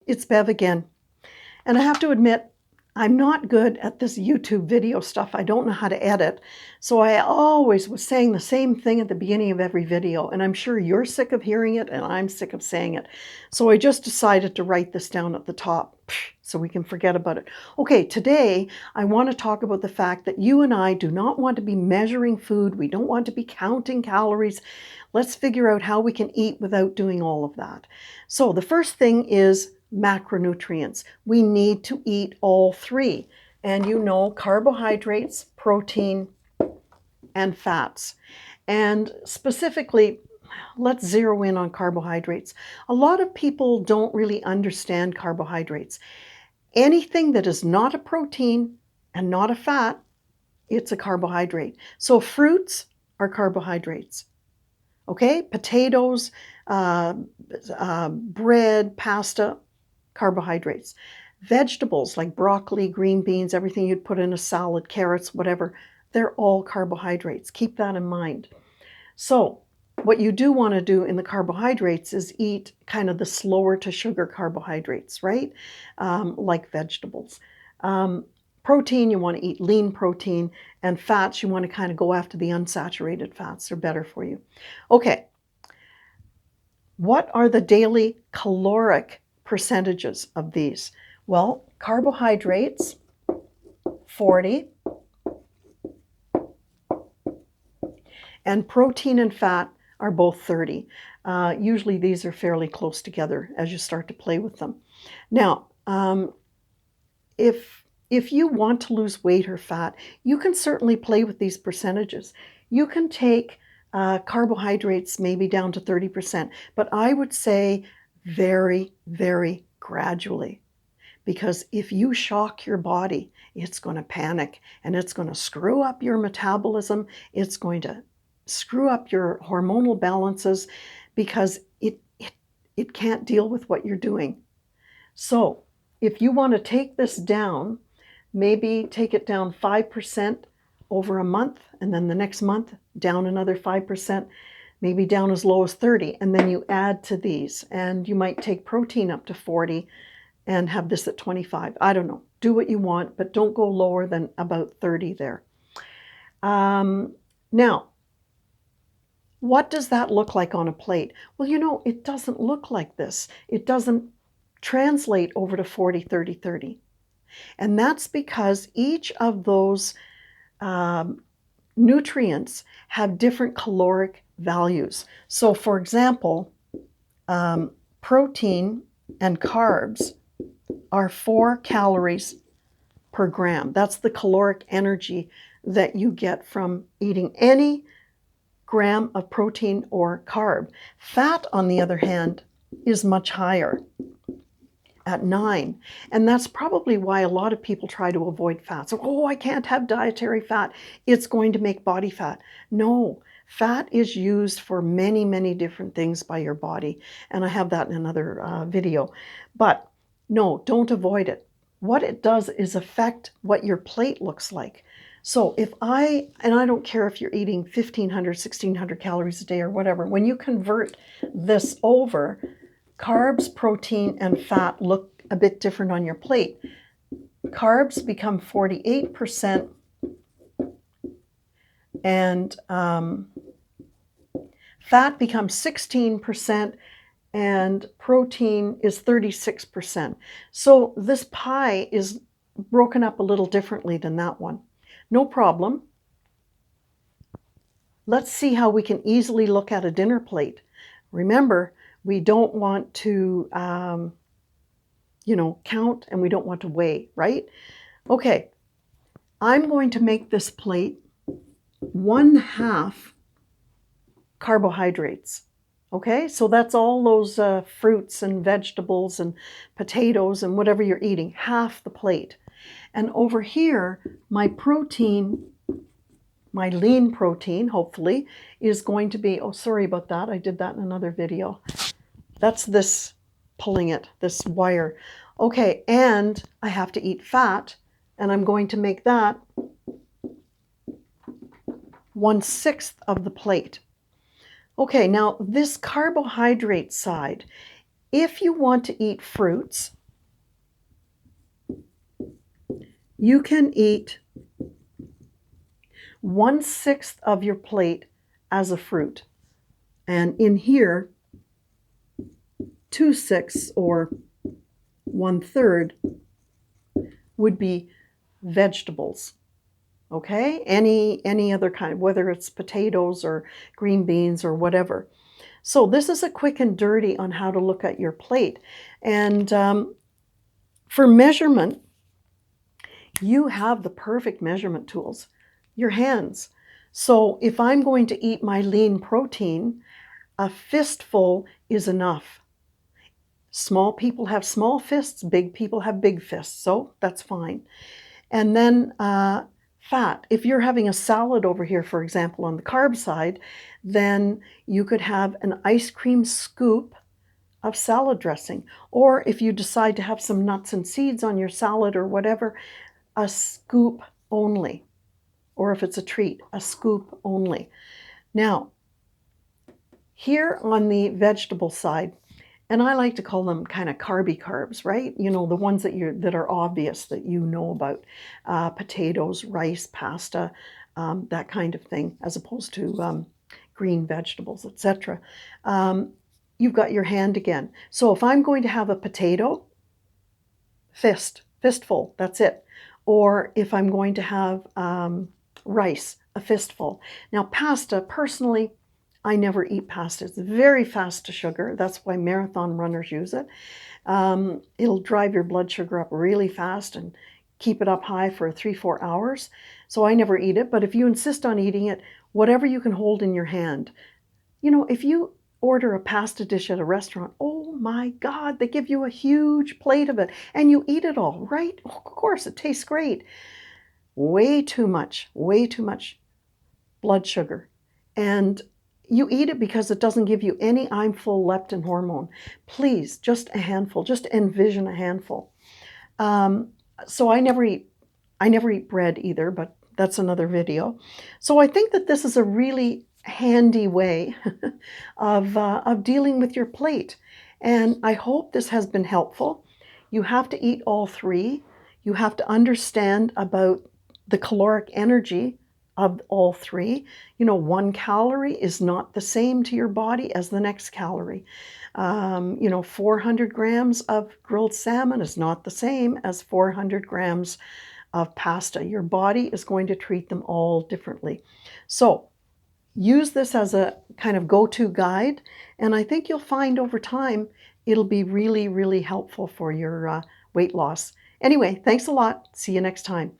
it's Bev again. And I have to admit, I'm not good at this YouTube video stuff. I don't know how to edit. So I always was saying the same thing at the beginning of every video. And I'm sure you're sick of hearing it and I'm sick of saying it. So I just decided to write this down at the top so we can forget about it. Okay, today I want to talk about the fact that you and I do not want to be measuring food. We don't want to be counting calories. Let's figure out how we can eat without doing all of that. So the first thing is macronutrients. We need to eat all three. And you know, carbohydrates, protein, and fats. And specifically, let's zero in on carbohydrates. A lot of people don't really understand carbohydrates. Anything that is not a protein and not a fat, it's a carbohydrate. So fruits are carbohydrates. Okay, potatoes, bread, pasta, carbohydrates. Vegetables like broccoli, green beans, everything you'd put in a salad, carrots, whatever, they're all carbohydrates. Keep that in mind. So what you do want to do in the carbohydrates is eat kind of the slower to sugar carbohydrates, right? Like vegetables. Protein, you want to eat lean protein, and fats, you want to kind of go after the unsaturated fats. They're better for you. Okay, what are the daily caloric percentages of these? Well, carbohydrates, 40, and protein and fat are both 30. Usually these are fairly close together as you start to play with them. Now, if you want to lose weight or fat, you can certainly play with these percentages. You can take carbohydrates maybe down to 30%, but I would say very, very gradually. Because if you shock your body, it's going to panic and it's going to screw up your metabolism. It's going to screw up your hormonal balances because it can't deal with what you're doing. So if you want to take this down, maybe take it down 5% over a month, and then the next month down another 5%, maybe down as low as 30, and then you add to these, and you might take protein up to 40 and have this at 25. I don't know. Do what you want, but don't go lower than about 30 there. Now, what does that look like on a plate? Well, you know, it doesn't look like this. It doesn't translate over to 40, 30, 30. And that's because each of those nutrients have different caloric values. So for example, protein and carbs are 4 calories per gram. That's the caloric energy that you get from eating any gram of protein or carb. Fat, on the other hand, is much higher at 9. And that's probably why a lot of people try to avoid fat. So, oh, I can't have dietary fat. It's going to make body fat. No, fat is used for many, many different things by your body. And I have that in another video. But no, don't avoid it. What it does is affect what your plate looks like. So if and I don't care if you're eating 1,500, 1,600 calories a day or whatever, when you convert this over, carbs, protein, and fat look a bit different on your plate. Carbs become 48%, and fat becomes 16%, and protein is 36%. So this pie is broken up a little differently than that one. No problem. Let's see how we can easily look at a dinner plate. Remember, we don't want to, count, and we don't want to weigh, right? Okay, I'm going to make this plate 1/2 carbohydrates. Okay, so that's all those fruits and vegetables and potatoes and whatever you're eating, half the plate. And over here, my protein, my lean protein, hopefully, is going to be, oh, sorry about that. I did that in another video. That's this pulling it, this wire. Okay, and I have to eat fat, and I'm going to make that 1/6 of the plate. Okay, now this carbohydrate side, if you want to eat fruits, You can eat 1/6 of your plate as a fruit. And in here, 2/6 or 1/3 would be vegetables. Okay? Any other kind, whether it's potatoes or green beans or whatever. So this is a quick and dirty on how to look at your plate. And for measurement, you have the perfect measurement tools, your hands. So if I'm going to eat my lean protein, a fistful is enough. Small people have small fists, big people have big fists, so that's fine. And then fat. If you're having a salad over here, for example, on the carb side, then you could have an ice cream scoop of salad dressing. Or if you decide to have some nuts and seeds on your salad or whatever, a scoop only. Or if it's a treat, a scoop only. Now, here on the vegetable side, and I like to call them kind of carby carbs, right? You know, the ones that are obvious that you know about, potatoes, rice, pasta, that kind of thing, as opposed to green vegetables, etc. You've got your hand again. So if I'm going to have a potato, fistful, that's it. Or if I'm going to have rice, a fistful. Now pasta, personally, I never eat pasta. It's very fast to sugar. That's why marathon runners use it. It'll drive your blood sugar up really fast and keep it up high for 3-4 hours. So I never eat it. But if you insist on eating it, whatever you can hold in your hand. You know, if you order a pasta dish at a restaurant, oh my God, they give you a huge plate of it and you eat it all, right? Of course, it tastes great. Way too much blood sugar. And you eat it because it doesn't give you any I'm full leptin hormone. Please, just a handful. Just envision a handful. So I never eat bread either, but that's another video. So I think that this is a really handy way of dealing with your plate. And I hope this has been helpful. You have to eat all three. You have to understand about the caloric energy of all three. You know, 1 calorie is not the same to your body as the next calorie. 400 grams of grilled salmon is not the same as 400 grams of pasta. Your body is going to treat them all differently. So use this as a kind of go-to guide, and I think you'll find over time it'll be really, really helpful for your weight loss. Anyway, thanks a lot. See you next time.